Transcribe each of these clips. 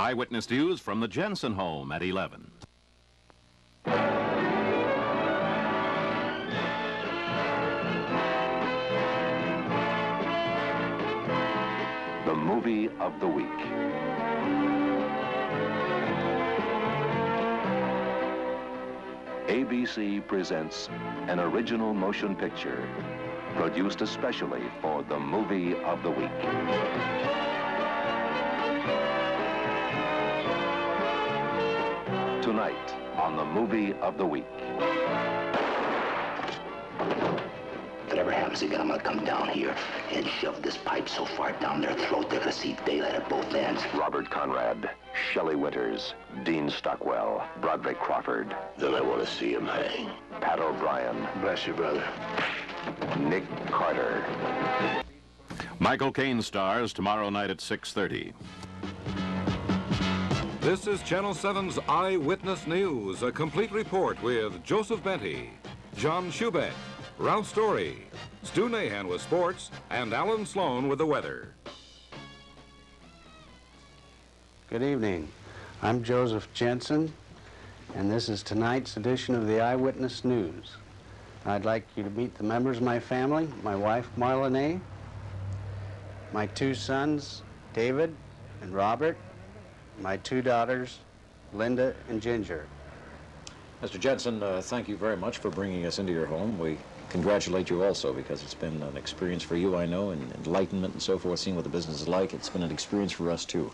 Eyewitness News from the Jenson home at 11. The movie of the week. ABC presents an original motion picture produced especially for the movie of the week. Tonight on the movie of the week. Whatever happens again, I'm gonna come down here and shove this pipe so far down their throat they're gonna see daylight at both ends. Robert Conrad, Shelley Winters, Dean Stockwell, Broderick Crawford. Then I want to see him hang. Pat O'Brien. Bless you, brother. Nick Carter. Michael Caine stars tomorrow night at 6:30. This is Channel 7's Eyewitness News, a complete report with Joseph Benty, John Schubert, Ralph Story, Stu Nahan with sports, and Alan Sloan with the weather. Good evening. I'm Joseph Jenson, and this is tonight's edition of the Eyewitness News. I'd like you to meet the members of my family, my wife, Marlene, my two sons, David and Robert, my two daughters, Linda and Ginger. Mr. Jenson, thank you very much for bringing us into your home. We congratulate you also because it's been an experience for you, I know, and enlightenment and so forth, seeing what the business is like. It's been an experience for us, too.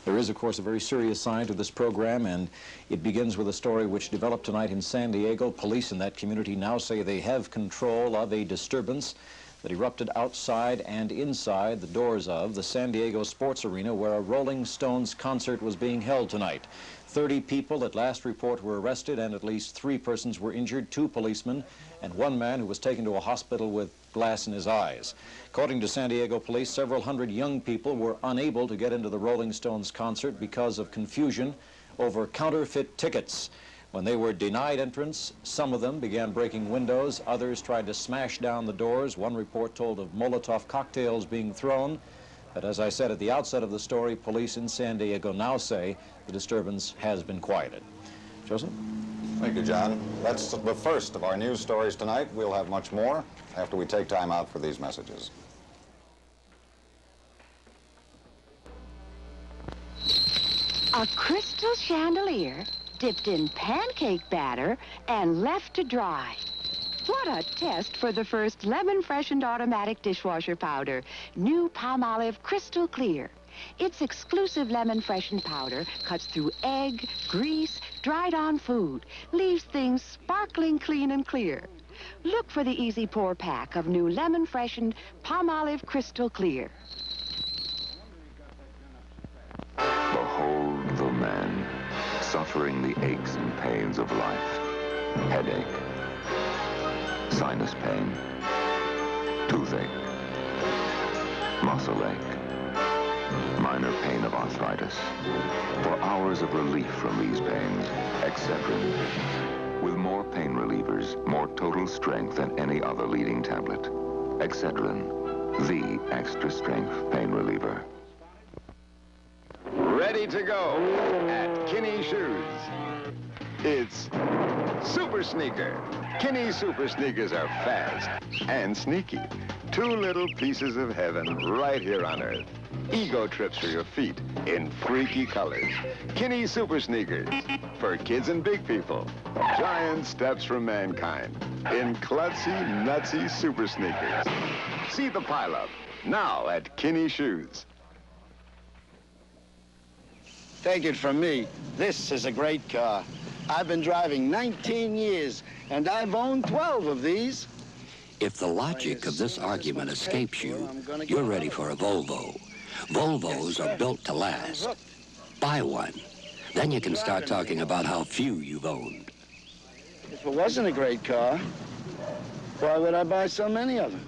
There is, of course, a very serious side to this program, and it begins with a story which developed tonight in San Diego. Police in that community now say they have control of a disturbance that erupted outside and inside the doors of the San Diego Sports Arena where a Rolling Stones concert was being held tonight. 30 people at last report were arrested and at least 3 persons were injured, 2 policemen and 1 man who was taken to a hospital with glass in his eyes. According to San Diego police, several hundred young people were unable to get into the Rolling Stones concert because of confusion over counterfeit tickets. When they were denied entrance, some of them began breaking windows, others tried to smash down the doors. One report told of Molotov cocktails being thrown. But as I said at the outset of the story, police in San Diego now say the disturbance has been quieted. Joseph? Thank you, John. That's the first of our news stories tonight. We'll have much more after we take time out for these messages. A crystal chandelier dipped in pancake batter and left to dry. What a test for the first lemon-freshened automatic dishwasher powder, new Palmolive Crystal Clear. Its exclusive lemon-freshened powder cuts through egg, grease, dried-on food, leaves things sparkling clean and clear. Look for the easy pour pack of new lemon-freshened Palmolive Crystal Clear. Behold the man suffering the aches and pains of life. Headache, sinus pain, toothache, muscle ache, minor pain of arthritis. For hours of relief from these pains, Excedrin. With more pain relievers, more total strength than any other leading tablet. Excedrin, the extra strength pain reliever. Ready to go at Kinney Shoes. It's Super Sneaker. Kinney Super Sneakers are fast and sneaky. 2 little pieces of heaven right here on Earth. Ego trips for your feet in freaky colors. Kinney Super Sneakers for kids and big people. Giant steps for mankind in klutzy, nutsy Super Sneakers. See the pileup now at Kinney Shoes. Take it from me, this is a great car. I've been driving 19 years, and I've owned 12 of these. If the logic of this argument escapes you, you're ready for a Volvo. Volvos are built to last. Buy one. Then you can start talking about how few you've owned. If it wasn't a great car, why would I buy so many of them?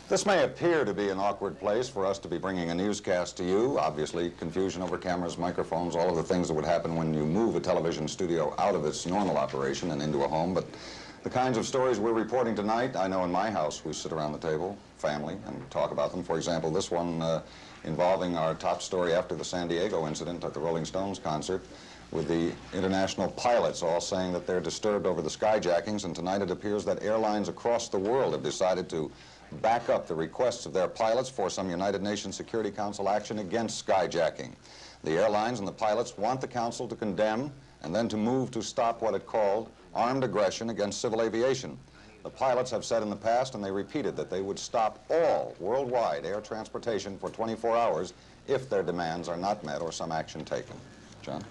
This may appear to be an awkward place for us to be bringing a newscast to you. Obviously, confusion over cameras, microphones, all of the things that would happen when you move a television studio out of its normal operation and into a home. But the kinds of stories we're reporting tonight, I know in my house we sit around the table family and talk about them. For example, this one involving our top story after the San Diego incident at the Rolling Stones concert, with the international pilots all saying that they're disturbed over the skyjackings, and tonight it appears that airlines across the world have decided to back up the requests of their pilots for some United Nations Security Council action against skyjacking. The airlines and the pilots want the Council to condemn and then to move to stop what it called armed aggression against civil aviation. The pilots have said in the past, and they repeated, that they would stop all worldwide air transportation for 24 hours if their demands are not met or some action taken. John?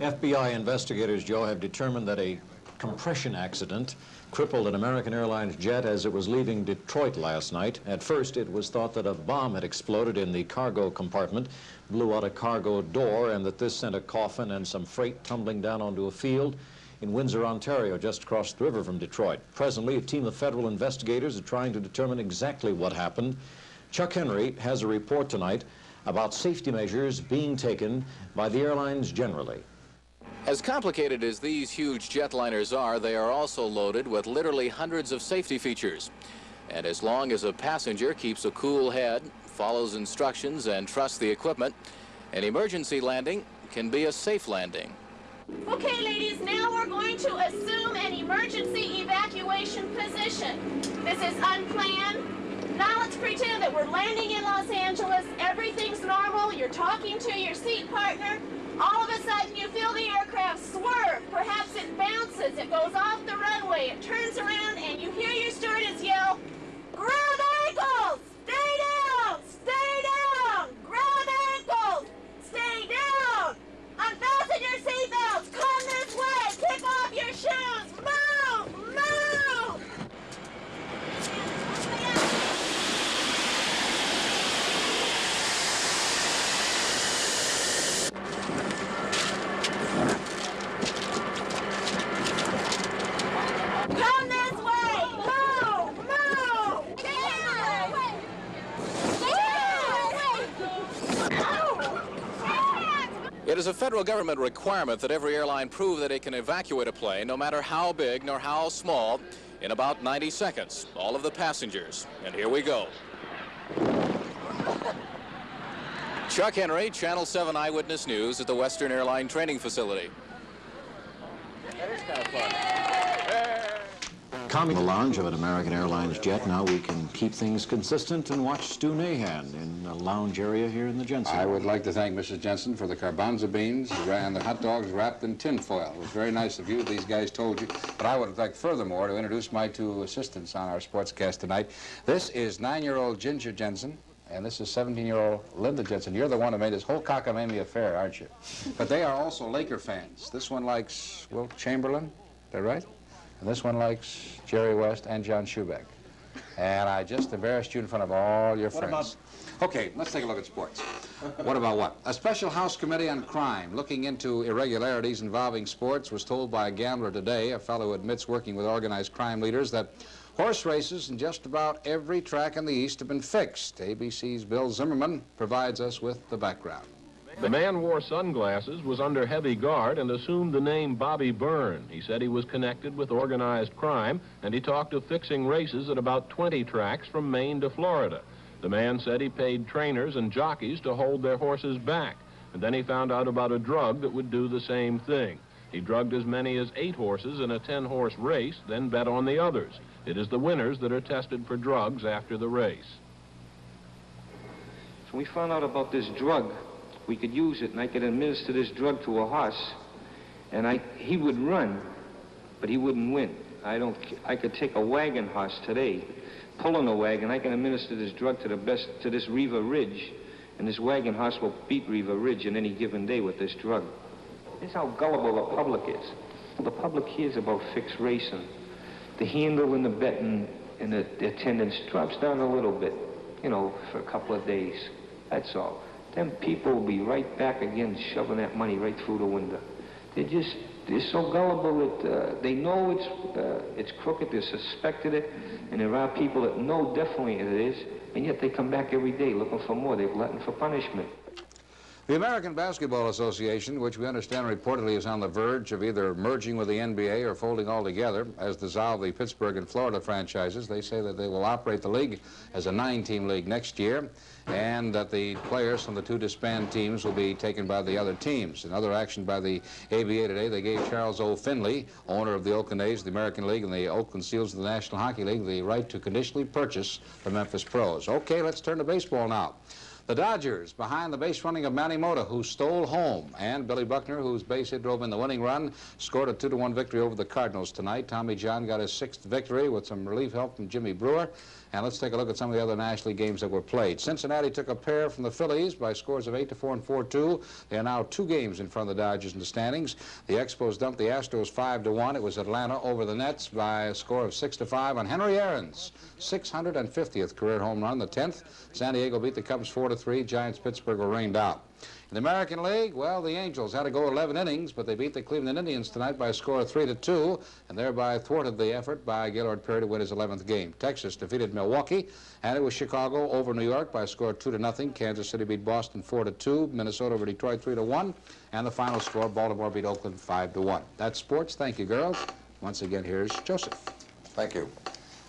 FBI investigators, Joe, have determined that a compression accident crippled an American Airlines jet as it was leaving Detroit last night. At first, it was thought that a bomb had exploded in the cargo compartment, blew out a cargo door, and that this sent a coffin and some freight tumbling down onto a field in Windsor, Ontario, just across the river from Detroit. Presently, a team of federal investigators are trying to determine exactly what happened. Chuck Henry has a report tonight about safety measures being taken by the airlines generally. As complicated as these huge jetliners are, they are also loaded with literally hundreds of safety features. And as long as a passenger keeps a cool head, follows instructions, and trusts the equipment, an emergency landing can be a safe landing. Okay, ladies, now we're going to assume an emergency evacuation position. This is unplanned. Now let's pretend that we're landing in Los Angeles. Everything's normal. You're talking to your seat partner. All of a sudden, you feel the aircraft swerve. Perhaps it bounces. It goes off the runway. It turns around, and you hear your stewardess yell, "Grab ankles! Stay down! Stay down! Grab ankles! Stay down! Unfasten your seatbelts! Come this way! Kick off your shoes! Move! Move!" Come this way! Move! Move! It is a federal government requirement that every airline prove that it can evacuate a plane, no matter how big nor how small, in about 90 seconds. All of the passengers. And here we go. Chuck Henry, Channel 7 Eyewitness News at the Western Airline Training Facility. That is kind of fun. Calming the lounge of an American Airlines jet, now we can keep things consistent and watch Stu Nahan in the lounge area here in the Jenson. I would like to thank Mrs. Jenson for the garbanzo beans and the hot dogs wrapped in tin foil. It was very nice of you. These guys told you. But I would like furthermore to introduce my two assistants on our sportscast tonight. This is 9-year-old Ginger Jenson, and this is 17-year-old Linda Jenson. You're the one who made this whole cockamamie affair, aren't you? But they are also Laker fans. This one likes Wilt Chamberlain, is that right? And this one likes Jerry West and John Schubeck. And I just embarrassed you in front of all your friends. Okay, let's take a look at sports. What about what? A special House Committee on Crime looking into irregularities involving sports was told by a gambler today, a fellow who admits working with organized crime leaders, that horse races in just about every track in the East have been fixed. ABC's Bill Zimmerman provides us with the background. The man wore sunglasses, was under heavy guard, and assumed the name Bobby Byrne. He said he was connected with organized crime, and he talked of fixing races at about 20 tracks from Maine to Florida. The man said he paid trainers and jockeys to hold their horses back, and then he found out about a drug that would do the same thing. He drugged as many as 8 horses in a 10-horse race, then bet on the others. It is the winners that are tested for drugs after the race. So we found out about this drug. We could use it, and I could administer this drug to a horse, and he would run, but he wouldn't win. I could take a wagon horse today, pulling a wagon. I can administer this drug to this Riva Ridge, and this wagon horse will beat Riva Ridge in any given day with this drug. This is how gullible the public is. The public hears about fixed racing. The handle and the betting and the attendance drops down a little bit, you know, for a couple of days. That's all. Then people will be right back again, shoving that money right through the window. They're so gullible that they know it's crooked, they suspected it, and there are people that know definitely it is, and yet they come back every day looking for more. They're glutton for punishment. The American Basketball Association, which we understand reportedly is on the verge of either merging with the NBA or folding altogether, has dissolved the Pittsburgh and Florida franchises. They say that they will operate the league as a 9-team league next year, and that the players from the 2 disbanded teams will be taken by the other teams. In other action by the ABA today, they gave Charles O. Finley, owner of the Oakland A's of the American League and the Oakland Seals of the National Hockey League, the right to conditionally purchase the Memphis Pros. Okay, let's turn to baseball now. The Dodgers, behind the base running of Manny Mota, who stole home, and Billy Buckner, whose base hit drove in the winning run, scored a 2-1 victory over the Cardinals tonight. Tommy John got his 6th victory with some relief help from Jimmy Brewer. And let's take a look at some of the other National League games that were played. Cincinnati took a pair from the Phillies by scores of 8-4 and 4-2. They are now 2 games in front of the Dodgers in the standings. The Expos dumped the Astros 5-1. It was Atlanta over the Nets by a score of 6-5 on Henry Aaron's 650th career home run, the 10th. San Diego beat the Cubs 4-3. Giants Pittsburgh were rained out. In the American League, well, the Angels had to go 11 innings, but they beat the Cleveland Indians tonight by a score of 3-2, and thereby thwarted the effort by Gaylord Perry to win his 11th game. Texas defeated Milwaukee, and it was Chicago over New York by a score of 2-0. Kansas City beat Boston 4-2, Minnesota over Detroit 3-1, and the final score, Baltimore beat Oakland 5-1. That's sports. Thank you, girls. Once again, here's Joseph. Thank you.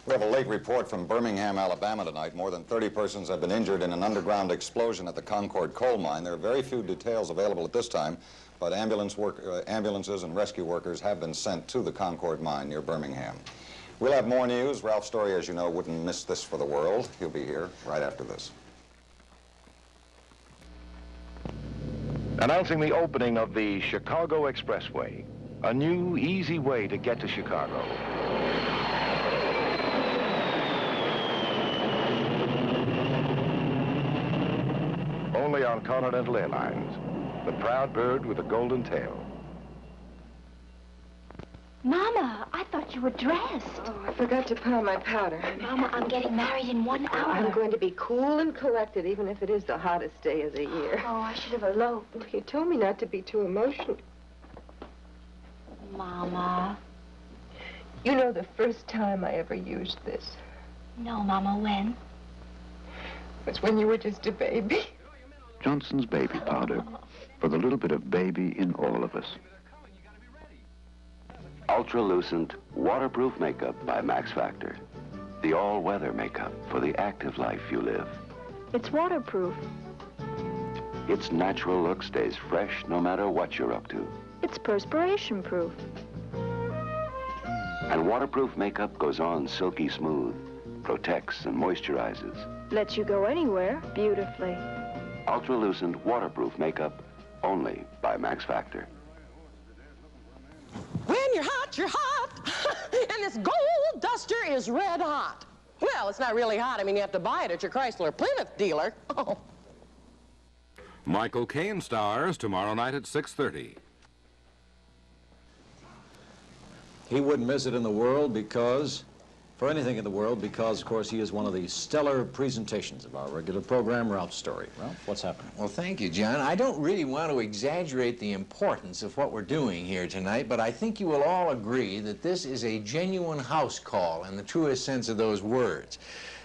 We have a late report from Birmingham, Alabama tonight. More than 30 persons have been injured in an underground explosion at the Concord coal mine. There are very few details available at this time, but ambulances and rescue workers have been sent to the Concord mine near Birmingham. We'll have more news. Ralph Story, as you know, wouldn't miss this for the world. He'll be here right after this. Announcing the opening of the Chicago Expressway, a new, easy way to get to Chicago. Only on Continental Airlines, the proud bird with a golden tail. Mama, I thought you were dressed. Oh, I forgot to put on my powder. Mama, I'm getting married in 1 hour. I'm going to be cool and collected, even if it is the hottest day of the year. Oh, I should have eloped. You told me not to be too emotional. Mama. You know the first time I ever used this No, Mama, when? was when you were just a baby. Johnson's baby powder, for the little bit of baby in all of us. Ultra-Lucent Waterproof Makeup by Max Factor. The all-weather makeup for the active life you live. It's waterproof. Its natural look stays fresh no matter what you're up to. It's perspiration-proof. And waterproof makeup goes on silky smooth, protects and moisturizes. Lets you go anywhere beautifully. Ultra-Lucent Waterproof Makeup, only by Max Factor. When you're hot, and this gold duster is red hot. Well, it's not really hot. I mean, you have to buy it at your Chrysler Plymouth dealer. Oh. Michael Caine stars tomorrow night at 6:30. He wouldn't miss it in the world for anything in the world, because, of course, he is one of the stellar presentations of our regular program, Ralph Story. Ralph, what's happening? Well, thank you, John. I don't really want to exaggerate the importance of what we're doing here tonight, but I think you will all agree that this is a genuine house call in the truest sense of those words.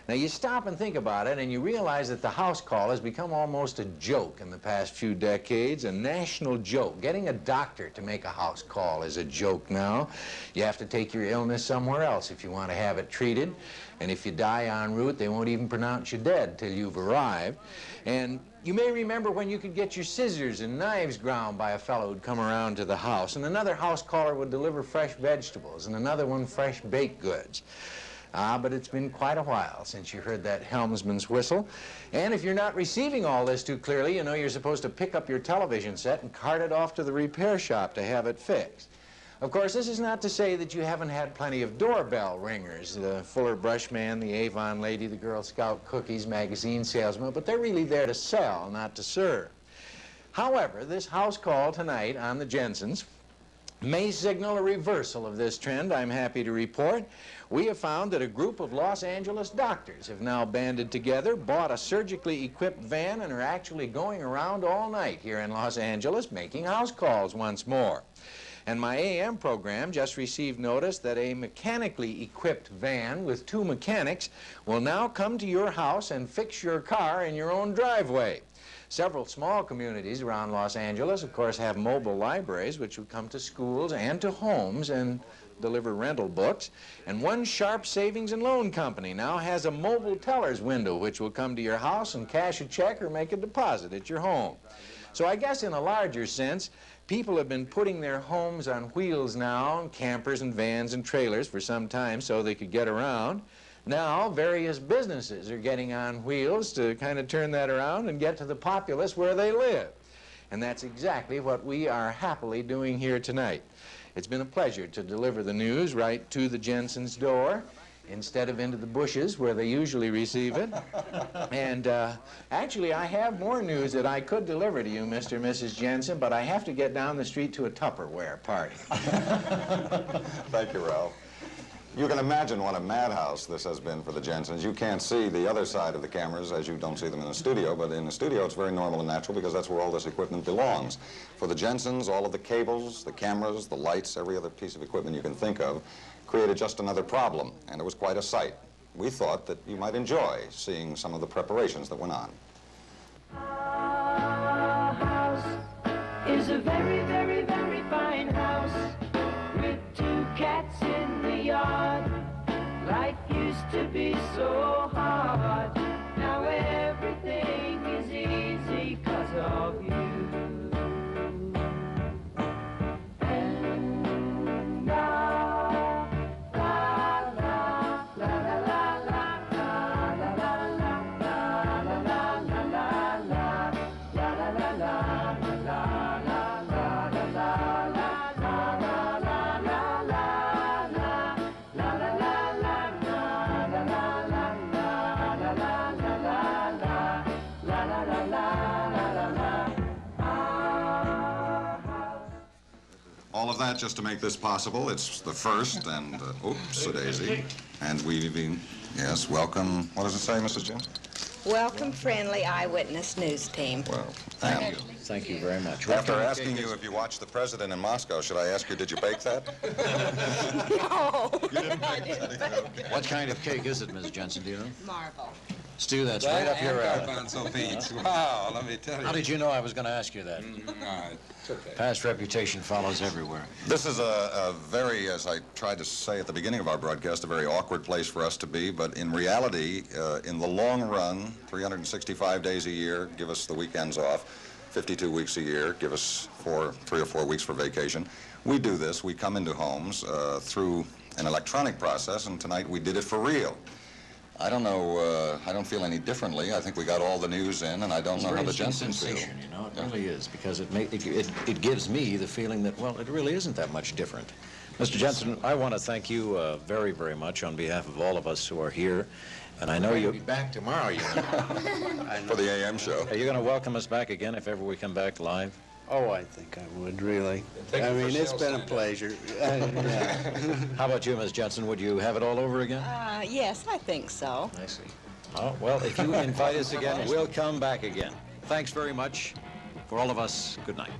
Now, you stop and think about it, and you realize that the house call has become almost a joke in the past few decades, a national joke. Getting a doctor to make a house call is a joke now. You have to take your illness somewhere else if you want to have it treated, and if you die en route, they won't even pronounce you dead till you've arrived. And you may remember when you could get your scissors and knives ground by a fellow who'd come around to the house, and another house caller would deliver fresh vegetables, and another one fresh baked goods. But it's been quite a while since you heard that helmsman's whistle. And if you're not receiving all this too clearly, you know you're supposed to pick up your television set and cart it off to the repair shop to have it fixed. Of course, this is not to say that you haven't had plenty of doorbell ringers, the Fuller Brushman, the Avon Lady, the Girl Scout Cookies magazine salesman, but they're really there to sell, not to serve. However, this house call tonight on the Jensons may signal a reversal of this trend, I'm happy to report. We have found that a group of Los Angeles doctors have now banded together, bought a surgically equipped van, and are actually going around all night here in Los Angeles making house calls once more. And my AM program just received notice that a mechanically equipped van with 2 mechanics will now come to your house and fix your car in your own driveway. Several small communities around Los Angeles, of course, have mobile libraries which would come to schools and to homes and deliver rental books. And one Sharp Savings and Loan Company now has a mobile teller's window which will come to your house and cash a check or make a deposit at your home. So I guess in a larger sense, people have been putting their homes on wheels now, campers and vans and trailers for some time so they could get around. Now, various businesses are getting on wheels to kind of turn that around and get to the populace where they live. And that's exactly what we are happily doing here tonight. It's been a pleasure to deliver the news right to the Jensons' door instead of into the bushes where they usually receive it. And actually, I have more news that I could deliver to you, Mr. and Mrs. Jenson, but I have to get down the street to a Tupperware party. Thank you, Ralph. You can imagine what a madhouse this has been for the Jensons. You can't see the other side of the cameras as you don't see them in the studio, but in the studio it's very normal and natural because that's where all this equipment belongs. For the Jensons, all of the cables, the cameras, the lights, every other piece of equipment you can think of created just another problem, and it was quite a sight. We thought that you might enjoy seeing some of the preparations that went on. Our house is a very, very, very fine house with 2 cats in the yard. Life used to be so hard. Now everything is easy 'cause of you. And now, la la la la la la la la la la la la la la la la la la. All of that just to make this possible. It's the first, and oops-a-daisy. And we've been, yes, welcome. What does it say, Mrs. Jim? Welcome, friendly Eyewitness News team. Well, thank you. Thank you very much. After asking you if you watched the president in Moscow, should I ask you, did you bake that? No. You didn't bake that? Okay. What kind of cake is it, Ms. Jenson, do you know? Marble. Stu, that's right up your alley. Wow, let me tell you. How did you know I was going to ask you that? It's okay. Past reputation follows everywhere. This is a very, as I tried to say at the beginning of our broadcast, a very awkward place for us to be, but in reality, in the long run, 365 days a year, give us the weekends off, 52 weeks a year, give us 3 or 4 weeks for vacation. We do this, we come into homes through an electronic process, and tonight we did it for real. I don't know, I don't feel any differently. I think we got all the news in, and I don't know how the Jensons feel. You know, it really is, because it gives me the feeling that, well, it really isn't that much different. Mr. Jenson, I want to thank you very, very much on behalf of all of us who are here. And I know you'll be back tomorrow, you know. For the AM show. Are you going to welcome us back again if ever we come back live? Oh, I think I would, really. I mean, it's been a pleasure. How about you, Ms. Jenson? Would you have it all over again? Yes, I think so. I see. Oh, well, if you invite us again, we'll come back again. Thanks very much. For all of us, good night.